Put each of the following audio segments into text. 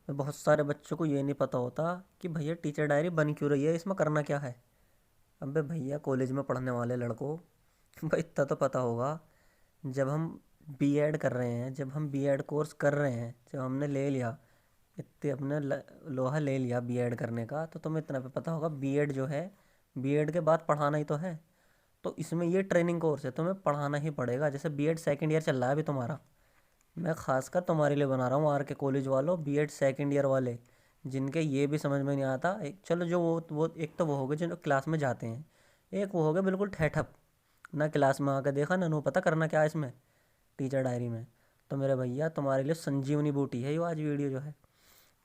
बहुत सारे बच्चों को ये नहीं पता होता कि भैया टीचर डायरी बन क्यों रही है, इसमें करना क्या है। अबे भैया कॉलेज में पढ़ने वाले लड़कों, भाई इतना तो पता होगा। जब हम बीएड कर रहे हैं, जब हम बीएड कोर्स कर रहे हैं, जब हमने ले लिया, इतने अपने लोहा ले लिया बीएड करने का, तो तुम्हें इतना पे पता होगा बीएड जो है, बीएड के बाद पढ़ाना ही तो है। तो इसमें ये ट्रेनिंग कोर्स है, तुम्हें पढ़ाना ही पड़ेगा। जैसे बीएड सेकंड ईयर चल रहा है अभी तुम्हारा, मैं खासकर तुम्हारे लिए बना रहा हूँ आर के कॉलेज वालों, बीएड सेकंड ईयर वाले, जिनके ये भी समझ में नहीं आता। एक चलो जो वो एक तो वो हो गए जो क्लास में जाते हैं, एक वो हो गए बिल्कुल ठहठप, ना क्लास में आकर देखा ना पता करना क्या है इसमें टीचर डायरी में। तो मेरे भैया तुम्हारे लिए संजीवनी बूटी है ये आज वीडियो जो है,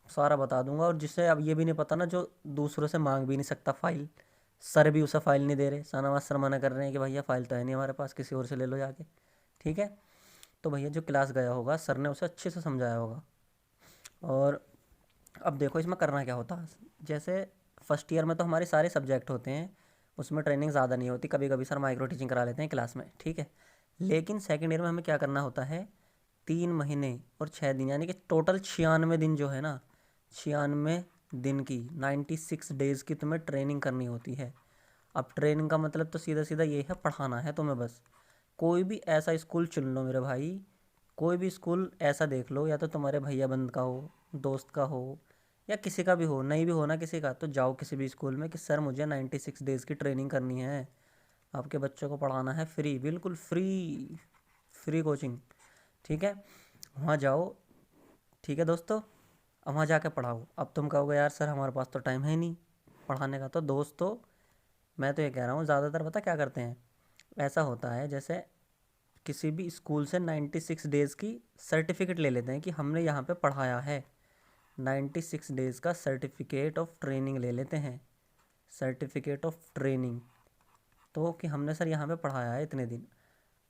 सारा बता दूंगा। और जिससे अब ये भी नहीं पता ना, जो दूसरों से मांग भी नहीं सकता फाइल, सर भी उसे फाइल नहीं दे रहे, सानावास सर मना कर रहे हैं कि भैया फाइल तो है नहीं हमारे पास, किसी और से ले लो जाके, ठीक है। तो भैया जो क्लास गया होगा, सर ने उसे अच्छे से समझाया होगा। और अब देखो इसमें करना क्या होता है। जैसे फर्स्ट ईयर में तो हमारे सारे सब्जेक्ट होते हैं, उसमें ट्रेनिंग ज़्यादा नहीं होती, कभी कभी सर माइक्रो टीचिंग करा लेते हैं क्लास में, ठीक है। लेकिन सेकेंड ईयर में हमें क्या करना होता है, 3 महीने और 6 दिन, यानी कि टोटल 96 दिन जो है ना, 96 दिन की 96 डेज़ की तुम्हें ट्रेनिंग करनी होती है। अब ट्रेनिंग का मतलब तो सीधा सीधा ये है, पढ़ाना है तुम्हें बस। कोई भी ऐसा स्कूल चुन लो मेरे भाई, कोई भी स्कूल ऐसा देख लो, या तो तुम्हारे भैया बंद का हो, दोस्त का हो, या किसी का भी हो, नहीं भी हो ना किसी का, तो जाओ किसी भी स्कूल में कि सर मुझे 96 डेज़ की ट्रेनिंग करनी है, आपके बच्चों को पढ़ाना है फ्री, बिल्कुल फ्री, फ्री कोचिंग, ठीक है। वहाँ जाओ, ठीक है दोस्तों, अब वहाँ जाके पढ़ाओ। अब तुम कहोगे यार सर हमारे पास तो टाइम है नहीं पढ़ाने का, तो दोस्तों मैं तो ये कह रहा हूँ, ज़्यादातर पता क्या करते हैं, ऐसा होता है जैसे किसी भी स्कूल से 96 डेज़ की सर्टिफिकेट ले लेते हैं कि हमने यहाँ पे पढ़ाया है, 96 डेज़ का सर्टिफिकेट ऑफ ट्रेनिंग ले लेते हैं, सर्टिफिकेट ऑफ ट्रेनिंग, तो कि हमने सर यहाँ पे पढ़ाया है इतने दिन।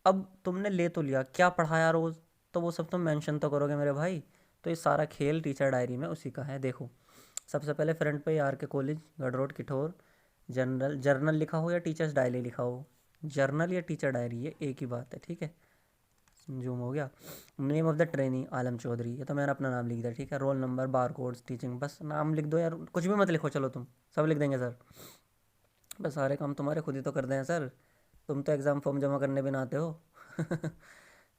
अब तुमने ले तो लिया, क्या पढ़ाया रोज़, तो वो सब तुम मेंशन तो करोगे मेरे भाई। तो ये सारा खेल टीचर डायरी में उसी का है। देखो सबसे पहले फ्रंट पे आर के कॉलेज गढ़ रोड किठौर, जनरल जर्नल लिखा हो या टीचर्स डायरी लिखा हो, जर्नल या टीचर डायरी ये एक ही बात है, ठीक है। जूम हो गया। नेम ऑफ द ट्रेनी आलम चौधरी, ये तो मैंने अपना नाम लिख दिया, ठीक है। रोल नंबर, बार कोड्स, टीचिंग, बस नाम लिख दो यार, कुछ भी मत लिखो, चलो तुम सब लिख देंगे सर, बस सारे काम तुम्हारे खुद ही तो कर दें सर, तुम तो एग्ज़ाम फॉर्म जमा करने भी ना आते हो।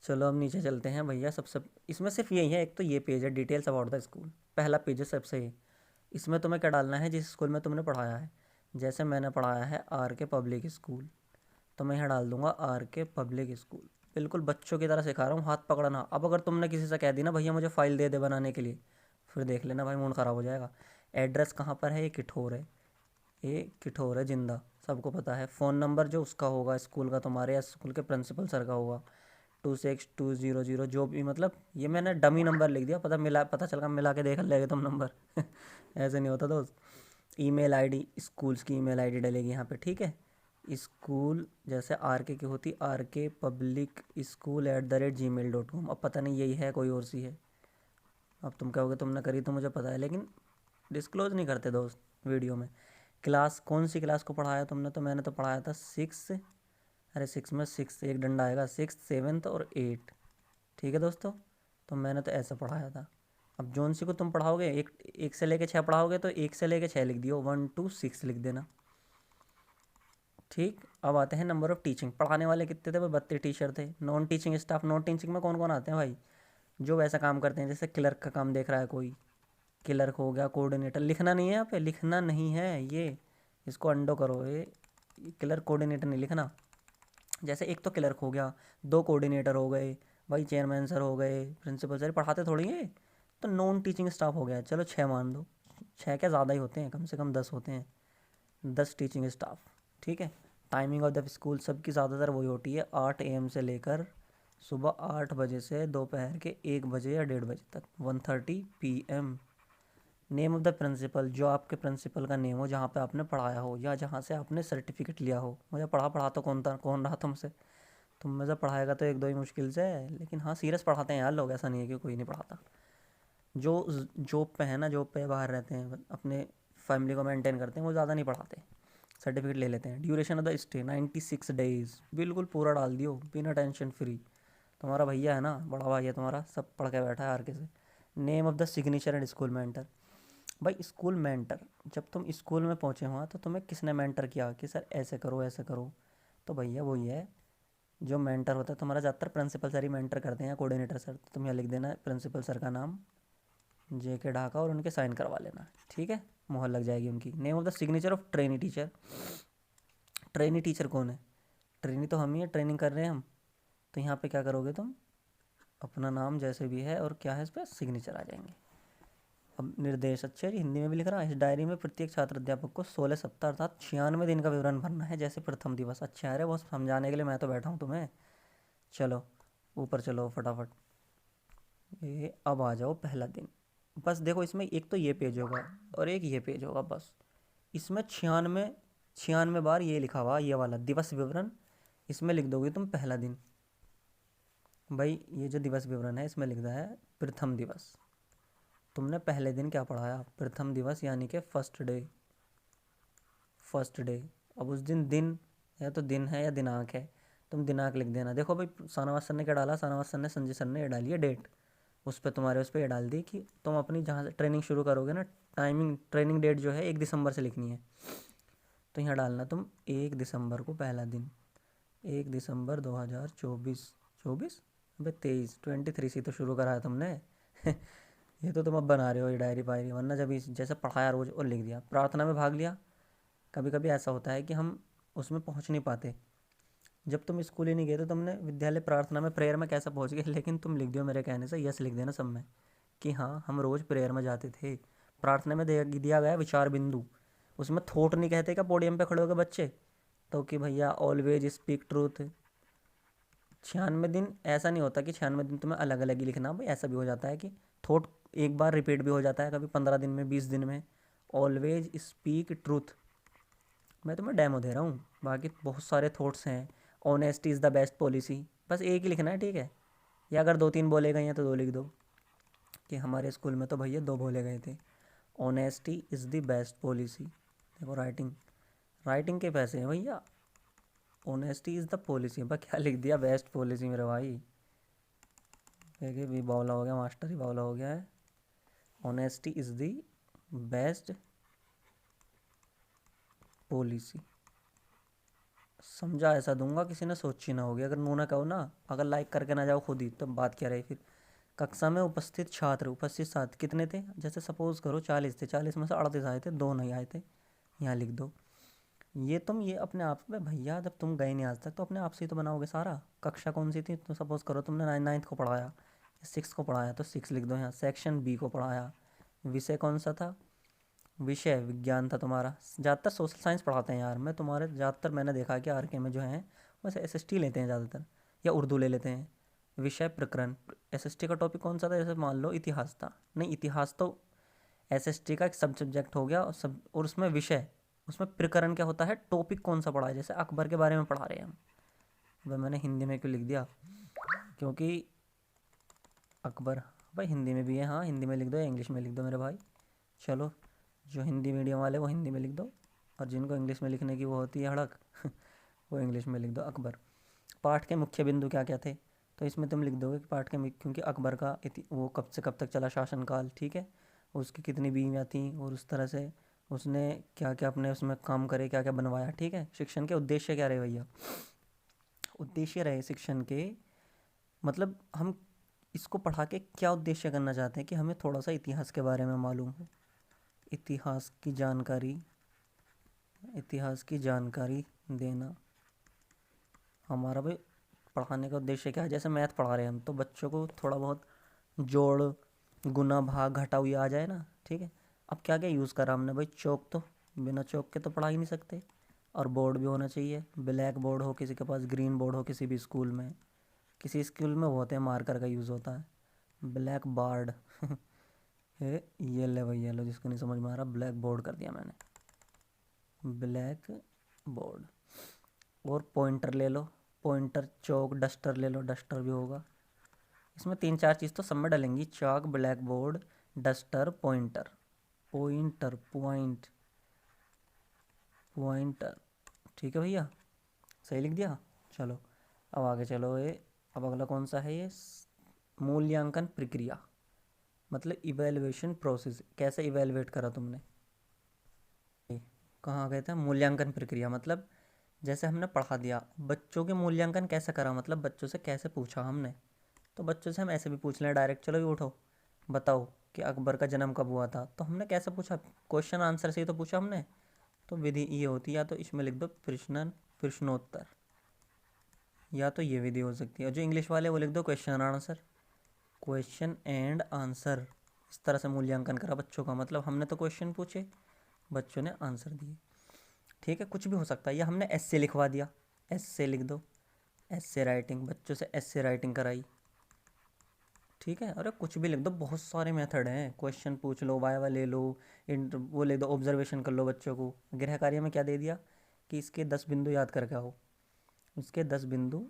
चलो हम नीचे चलते हैं भैया। सबसे इसमें सिर्फ यही है, एक तो ये पेज है डिटेल्स अबाउट द स्कूल, पहला पेज है सबसे ही। इसमें तुम्हें क्या डालना है, जिस स्कूल में तुमने पढ़ाया है। जैसे मैंने पढ़ाया है आर के पब्लिक स्कूल, तो मैं यहाँ डाल दूंगा आर के पब्लिक स्कूल, बिल्कुल बच्चों की तरह सिखा रहा हूँ, हाथ पकड़ना। अब अगर तुमने किसी से कह दी ना भैया मुझे फ़ाइल दे दे बनाने के लिए, फिर देख लेना भाई मूड ख़राब हो जाएगा। एड्रेस कहाँ पर है, ये किठौर है, ये किठौर है जिंदा, सबको पता है। फ़ोन नंबर जो उसका होगा स्कूल का, तुम्हारे या स्कूल के प्रिंसिपल सर का होगा, 262000, जो भी, मतलब ये मैंने डमी नंबर लिख दिया, पता चल मिला के देख लेगे तुम नंबर। ऐसे नहीं होता दोस्त। ईमेल आईडी, स्कूल्स की ईमेल आईडी डलेगी यहाँ पे, ठीक है। स्कूल जैसे आर के की होती, आर के पब्लिक स्कूल @gmail.com, अब पता नहीं यही है कोई और सी है। अब तुम कहोगे तुमने करी तो मुझे पता है, लेकिन डिस्क्लोज नहीं करते दोस्त वीडियो में। क्लास कौन सी क्लास को पढ़ाया तुमने, तो मैंने तो पढ़ाया था 6, अरे 6 में 6 एक डंडा आएगा, 6, 7 और 8, ठीक है दोस्तों। तो मैंने तो ऐसा पढ़ाया था। अब जौन सी को तुम पढ़ाओगे, एक एक से लेके 6 पढ़ाओगे, तो 1 से लेके 6 लिख दियो, 1 to 6 लिख देना, ठीक। अब आते हैं नंबर ऑफ़ टीचिंग, पढ़ाने वाले कितने थे भाई, 32 टीचर थे। Non teaching staff, non teaching में कौन कौन आते हैं भाई, जो वैसा काम करते हैं, जैसे क्लर्क का काम देख रहा है कोई, क्लर्क हो गया, कोऑर्डिनेटर, लिखना नहीं है यहाँ पे, लिखना नहीं है ये, इसको अंडो करो, ये क्लर्क कोऑर्डिनेटर नहीं लिखना। जैसे एक तो क्लर्क हो गया, दो कोऑर्डिनेटर हो गए, भाई चेयरमैन सर हो गए, प्रिंसिपल सर, पढ़ाते थोड़ी है। तो नॉन टीचिंग स्टाफ हो गया, चलो 6 मान दो, 6 क्या ज़्यादा ही होते हैं, कम से कम 10 होते हैं, 10 टीचिंग स्टाफ, ठीक है। टाइमिंग ऑफ द स्कूल सबकी ज़्यादातर वही होती है, 8 AM से लेकर सुबह 8 बजे से दोपहर के 1 बजे या 1:30 बजे तक, 1:30 PM। Name of the principal, जो आपके प्रिंसिपल का नेम हो, जहाँ पे आपने पढ़ाया हो या जहाँ से आपने सर्टिफिकेट लिया हो। मुझे पढ़ा पढ़ा तो कौन रहा तुमसे, तुम में से पढ़ाएगा तो एक दो ही मुश्किल से है, लेकिन हाँ सीरियस पढ़ाते हैं यार लोग, ऐसा नहीं है कि कोई नहीं पढ़ाता। जो जॉब पे है ना, जॉब पे बाहर रहते हैं, अपने फैमिली को मेंटेन करते हैं, वो ज़्यादा नहीं पढ़ाते, सर्टिफिकेट ले लेते हैं। Duration of the stay 96 days, बिल्कुल पूरा डाल दियो, बिना टेंशन फ्री। तुम्हारा भैया है ना, बड़ा भाई है तुम्हारा, सब पढ़ के बैठा है आर के से। Name of the signature and school mentor. भाई स्कूल मेंटर, जब तुम स्कूल में पहुँचे हुआ तो तुम्हें किसने मेंटर किया कि सर ऐसे करो ऐसे करो, तो भैया वही है जो मेंटर होता है तुम्हारा। ज़्यादातर प्रिंसिपल सर ही मेंटर करते हैं, कोऑर्डिनेटर सर। तो तुम यहाँ लिख देना प्रिंसिपल सर का नाम JK ढाका और उनके साइन करवा लेना, ठीक है, मोहर लग जाएगी उनकी। Name of the signature of trainee teacher. Trainee teacher कौन है? ट्रेनी तो हम ही है, ट्रेनिंग कर रहे हैं हम। तो यहाँ पे क्या करोगे तुम, अपना नाम जैसे भी है और क्या है इस पर सिग्नेचर आ जाएंगे। अब निर्देश, अच्छे जी हिंदी में भी लिख रहा है। इस डायरी में प्रत्येक छात्र अध्यापक को 16 सप्ताह अर्थात 96 दिन का विवरण भरना है जैसे प्रथम दिवस। अच्छा है, बहुत समझाने के लिए मैं तो बैठा हूँ तुम्हें। चलो ऊपर चलो फटाफट। ये अब आ जाओ पहला दिन। बस देखो इसमें एक तो ये पेज होगा और एक ये पेज होगा बस। इसमें 96 बार ये लिखा हुआ, ये वाला दिवस विवरण। इसमें लिख दोगे तुम पहला दिन। भाई ये जो दिवस विवरण है इसमें लिख रहा है प्रथम दिवस। तुमने पहले दिन क्या पढ़ाया? प्रथम दिवस यानी कि फर्स्ट डे। फर्स्ट डे, अब उस दिन दिन या तो दिन है या दिनांक है, तुम दिनांक लिख देना। देखो भाई शाहनवाज सर ने क्या डाला, शाहनवाज सर ने, संजय सर ने ये डाली है डेट। उस पर तुम्हारे उस पर ये डाल दी कि तुम अपनी जहाँ से ट्रेनिंग शुरू करोगे ना, टाइमिंग ट्रेनिंग डेट जो है 1 दिसंबर से लिखनी है। तो यहाँ डालना तुम 1 दिसंबर को पहला दिन, 1 दिसंबर 2024। 24 भाई 23 से तो शुरू करा है तुमने। ये तो तुम अब बना रहे हो ये डायरी वायरी, वरना जब इस जैसे पढ़ाया रोज और लिख दिया। प्रार्थना में भाग लिया। कभी कभी ऐसा होता है कि हम उसमें पहुंच नहीं पाते। जब तुम स्कूल ही नहीं गए तो तुमने विद्यालय प्रार्थना में प्रेयर में कैसे पहुंच गए? लेकिन तुम लिख दियो मेरे कहने से, यस लिख देना सब में कि हाँ हम रोज़ प्रेयर में जाते थे। प्रार्थना में दिया गया विचार बिंदु, उसमें थोट नहीं कहते क्या पोडियम पे खड़े होकर बच्चे? तो कि भैया ऑलवेज स्पीक ट्रूथ। 96 दिन ऐसा नहीं होता कि 96 दिन तुम्हें अलग अलग ही लिखना। भाई ऐसा भी हो जाता है कि थोट एक बार रिपीट भी हो जाता है, कभी 15 दिन में, 20 दिन में। ऑलवेज स्पीक ट्रूथ, मैं तुम्हें डेमो दे रहा हूँ, बाकी बहुत सारे थॉट्स हैं। Honesty is the best policy, बस एक ही लिखना है, ठीक है। या अगर 2-3 बोले गए हैं तो 2 लिख दो, कि हमारे स्कूल में तो भैया 2 बोले गए थे। Honesty is the best policy. देखो राइटिंग, राइटिंग के पैसे हैं भैया। ऑनेस्टी इज़ द पॉलिसी, बस क्या लिख दिया, बेस्ट पॉलिसी मेरे भाई। देखिए भी बावला हो गया, मास्टर ही बावला हो गया है। Honesty is the best policy, समझा ऐसा दूंगा किसी ने सोची ना होगी। अगर नो ना कहो ना, अगर लाइक करके ना जाओ खुद ही, तो बात क्या रही फिर। कक्षा में उपस्थित छात्र, उपस्थित छात्र कितने थे? जैसे सपोज करो 40 थे, 40 में से 38 आए थे, 2 नहीं आए थे, यहाँ लिख दो। ये तुम ये अपने आप में भैया, जब तुम गए नहीं आज तक तो अपने आप से ही तो बनाओगे सारा। कक्षा कौन सी थी? तो सपोज करो तुमने 9th को पढ़ाया, 6 को पढ़ाया, तो 6 लिख दो यहाँ। सेक्शन B को पढ़ाया, विषय कौन सा था? विषय विज्ञान था तुम्हारा। ज़्यादातर सोशल साइंस पढ़ाते हैं यार, मैं तुम्हारे ज़्यादातर मैंने देखा है कि RK में जो हैं वैसे SST लेते हैं ज़्यादातर, या उर्दू ले लेते हैं। विषय प्रकरण, SST का टॉपिक कौन सा था? जैसे मान लो इतिहास था, नहीं इतिहास तो SST का एक सब सब्जेक्ट हो गया, और सब और उसमें विषय, उसमें प्रकरण क्या होता है, टॉपिक कौन सा पढ़ा है। जैसे अकबर के बारे में पढ़ा रहे हैं हम, वह मैंने हिंदी में क्यों लिख दिया, क्योंकि अकबर भाई हिंदी में भी है। हाँ हिंदी में लिख दो या इंग्लिश में लिख दो मेरे भाई। चलो जो हिंदी मीडियम वाले वो हिंदी में लिख दो, और जिनको इंग्लिश में लिखने की वो होती है हड़क वो इंग्लिश में लिख दो अकबर। पाठ के मुख्य बिंदु क्या क्या थे? तो इसमें तुम लिख दोगे कि पाठ के क्योंकि अकबर का वो कब से कब तक चला शासनकाल, ठीक है, उसकी कितनी बीवियाँ थीं और उस तरह से उसने क्या क्या अपने उसमें काम करे, क्या क्या बनवाया, ठीक है। शिक्षण के उद्देश्य क्या रहे भैया? उद्देश्य रहे शिक्षण के, मतलब हम इसको पढ़ा के क्या उद्देश्य करना चाहते हैं कि हमें थोड़ा सा इतिहास के बारे में मालूम हो। इतिहास की जानकारी, इतिहास की जानकारी देना हमारा भाई पढ़ाने का उद्देश्य क्या है। जैसे मैथ पढ़ा रहे हैं हम, तो बच्चों को थोड़ा बहुत जोड़ गुना भाग घटाव ये आ जाए ना, ठीक है। अब क्या क्या यूज़ करा हमने भाई? चौक, तो बिना चौक के तो पढ़ा ही नहीं सकते। और बोर्ड भी होना चाहिए, ब्लैक बोर्ड हो किसी के पास, ग्रीन बोर्ड हो किसी भी स्कूल में। किसी स्कूल में वो होते हैं मार्कर का यूज़ होता है, ब्लैक बोर्ड ये ले भैया लो, जिसको नहीं समझ में आ रहा ब्लैक बोर्ड कर दिया मैंने, ब्लैक बोर्ड। और पॉइंटर ले लो, पॉइंटर, चौक, डस्टर ले लो, डस्टर भी होगा। इसमें 3-4 चीज़ तो सब में डलेंगी, chalk, blackboard, duster, pointer. Pointer, point, pointer, ठीक है भैया, सही लिख दिया। चलो अब आगे चलो। ये अब अगला कौन सा है? ये मूल्यांकन प्रक्रिया। मतलब इवेलुएशन प्रोसेस, कैसे इवेलुएट करा तुमने। कहाँ गए थे, मूल्यांकन प्रक्रिया, मतलब जैसे हमने पढ़ा दिया, बच्चों के मूल्यांकन कैसे करा, मतलब बच्चों से कैसे पूछा हमने। तो बच्चों से हम ऐसे भी पूछ लें डायरेक्ट, चलो ये उठो बताओ कि अकबर का जन्म कब हुआ था, तो हमने कैसे पूछा, क्वेश्चन आंसर से ही तो पूछा हमने। तो विधि ये होती है, या तो इसमें लिख दो प्रश्नोत्तर, या तो ये विधि हो सकती है। और जो इंग्लिश वाले वो लिख दो question answer, question and answer. इस तरह से मूल्यांकन करा बच्चों का, मतलब हमने तो क्वेश्चन पूछे, बच्चों ने आंसर दिए। ठीक है, कुछ भी हो सकता है, या हमने एस्से लिखवा दिया, एस्से लिख दो, एस्से राइटिंग, बच्चों से एस्से राइटिंग कराई। ठीक है, अरे कुछ भी लिख दो, बहुत सारे मेथड हैं, क्वेश्चन पूछ लो, वाइवा ले लो, वो लिख दो, ऑब्जर्वेशन कर लो बच्चों को। गृह कार्य में क्या दे दिया कि इसके 10 बिंदु याद करके आओ, इसके 10 बिंदु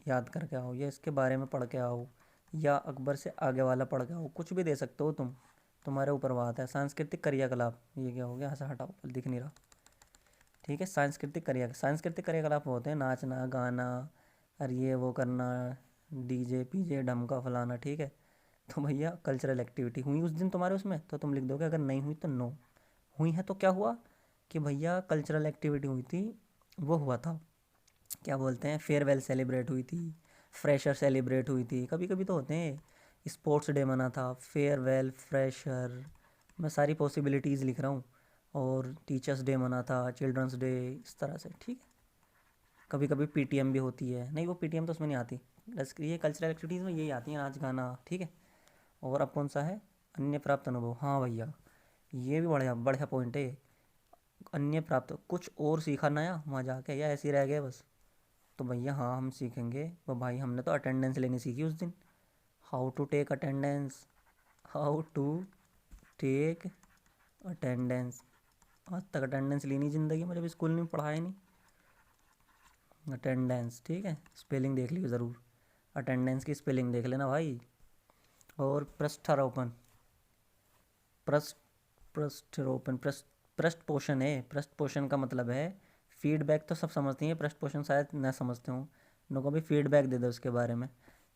याद करके आओ, या इसके बारे में पढ़ के आओ, या अकबर से आगे वाला पढ़ के आओ, कुछ भी दे सकते हो तुम, तुम्हारे ऊपर बात है। सांस्कृतिक क्रियाकलाप, ये क्या हो गया, ऐसा हटाओ दिख नहीं रहा। ठीक है, सांस्कृतिक क्रियाकलाप होते हैं नाचना गाना, और ये वो करना, डीजे पीजे ढमका फलाना। ठीक है, तो भैया कल्चरल एक्टिविटी हुई उस दिन तुम्हारे उसमें, तो तुम लिख दोगे, अगर नहीं हुई तो नो। हुई है तो क्या हुआ कि भैया कल्चरल एक्टिविटी हुई थी, वो हुआ था, क्या बोलते हैं, फेयरवेल सेलिब्रेट हुई थी, फ्रेशर सेलिब्रेट हुई थी, कभी कभी तो होते हैं, स्पोर्ट्स डे मना था, फेयरवेल, फ्रेशर, मैं सारी पॉसिबिलिटीज़ लिख रहा हूँ। और टीचर्स डे मना था, चिल्ड्रंस डे, इस तरह से। ठीक है, कभी कभी पीटीएम भी होती है, नहीं वो पीटीएम तो उसमें नहीं आती, बस ये कल्चरल एक्टिविटीज़ में यही आती है, नाच गाना। ठीक है, और अब कौन सा है, अन्य प्राप्त अनुभव। हाँ भैया, ये भी बढ़िया बढ़िया पॉइंट है। अन्य प्राप्त, कुछ और सीखा नया वहाँ जाके, या ऐसे ही रह गए बस। तो भैया हाँ हम सीखेंगे, वो भाई हमने तो अटेंडेंस लेनी सीखी उस दिन, how to take attendance, how to take attendance. आज तक अटेंडेंस लेनी ज़िंदगी में, जब स्कूल में पढ़ाया नहीं अटेंडेंस। ठीक है, स्पेलिंग देख लियो ज़रूर, अटेंडेंस की स्पेलिंग देख लेना भाई। और पृष्ठारोपण, पृष्ठ पृष्ठारोपण पृष्ठ पोषण है। पृष्ठ पोषण का मतलब है फीडबैक, तो सब समझती हैं, पृष्ठ पोषण शायद न समझते हूँ, उन लोगों को भी फीडबैक दे दो उसके बारे में।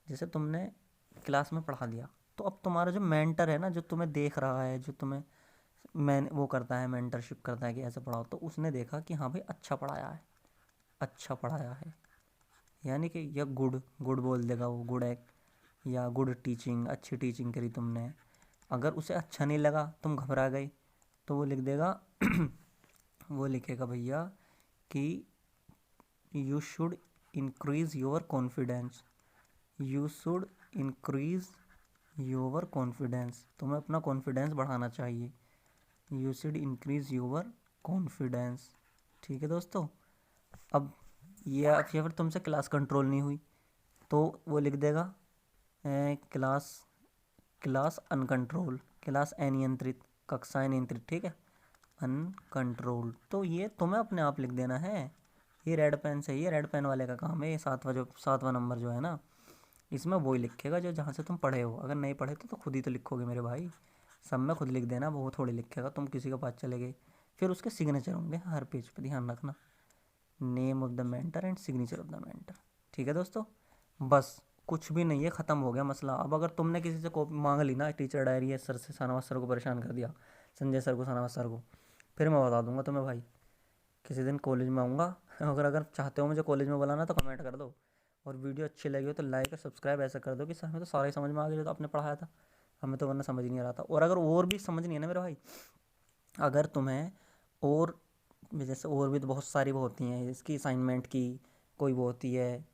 जैसे तुमने क्लास में पढ़ा दिया, तो अब तुम्हारा जो मेंटर है ना, जो तुम्हें देख रहा है, जो तुम्हें वो करता है, मेंटरशिप करता है कि ऐसे पढ़ाओ, तो उसने देखा कि हाँ भाई अच्छा पढ़ाया है, अच्छा पढ़ाया है, यानी कि या गुड गुड बोल देगा वो, गुड एक, या गुड टीचिंग, अच्छी टीचिंग करी तुमने। अगर उसे अच्छा नहीं लगा, तुम घबरा गए, तो वो लिख देगा वो लिखेगा भैया कि you should increase your confidence, you should increase your confidence, तुम्हें अपना कॉन्फिडेंस बढ़ाना चाहिए, you should increase your confidence. ठीक है दोस्तों, अब ये या फिर तुमसे क्लास कंट्रोल नहीं हुई, तो वो लिख देगा क्लास क्लास अनकंट्रोल, क्लास अनियंत्रित, कक्षाएं नियंत्रित। ठीक है, अनकंट्रोल, तो ये तुम्हें अपने आप लिख देना है, ये रेड पेन से, ये रेड पेन वाले का काम है, ये सातवां नंबर जो है ना, इसमें वही लिखेगा जो जहाँ से तुम पढ़े हो। अगर नहीं पढ़े तो खुद ही तो लिखोगे मेरे भाई, सब में खुद लिख देना, वो थोड़ी लिखेगा, तुम किसी के पास चले गए। फिर उसके सिग्नेचर होंगे हर पेज पे, ध्यान रखना, name of the mentor and signature of the mentor. ठीक है दोस्तों, बस कुछ भी नहीं है, ख़त्म हो गया मसला। अब अगर तुमने किसी से कॉपी मांग ली ना, टीचर डायरी है सर से, शाहनवाज सर को परेशान कर दिया, संजय सर को, शाहनवाज सर को, फिर मैं बता दूंगा तुम्हें भाई, किसी दिन कॉलेज में आऊँगा। अगर चाहते हो मुझे कॉलेज में बुलाना तो कमेंट कर दो, और वीडियो अच्छी लगी हो तो लाइक और सब्सक्राइब ऐसा कर दो कि सर हमें तो सारा ही समझ में आ गया जो तो आपने पढ़ाया था, हमें तो वरना समझ नहीं आ रहा था। और अगर और भी समझ नहीं है ना मेरे भाई, अगर तुम्हें और जैसे और भी तो बहुत सारी वो होती हैं इसकी असाइनमेंट की, कोई वो होती है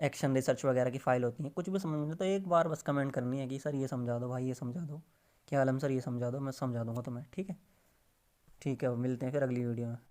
एक्शन रिसर्च वगैरह की फ़ाइल होती है, कुछ भी समझ में नहीं तो एक बार बस कमेंट करनी है कि सर ये समझा दो भाई, ये समझा दो, क्या आलम सर ये समझा दो, मैं समझा दूंगा तुम्हें। ठीक है, ठीक है, मिलते हैं फिर अगली वीडियो में।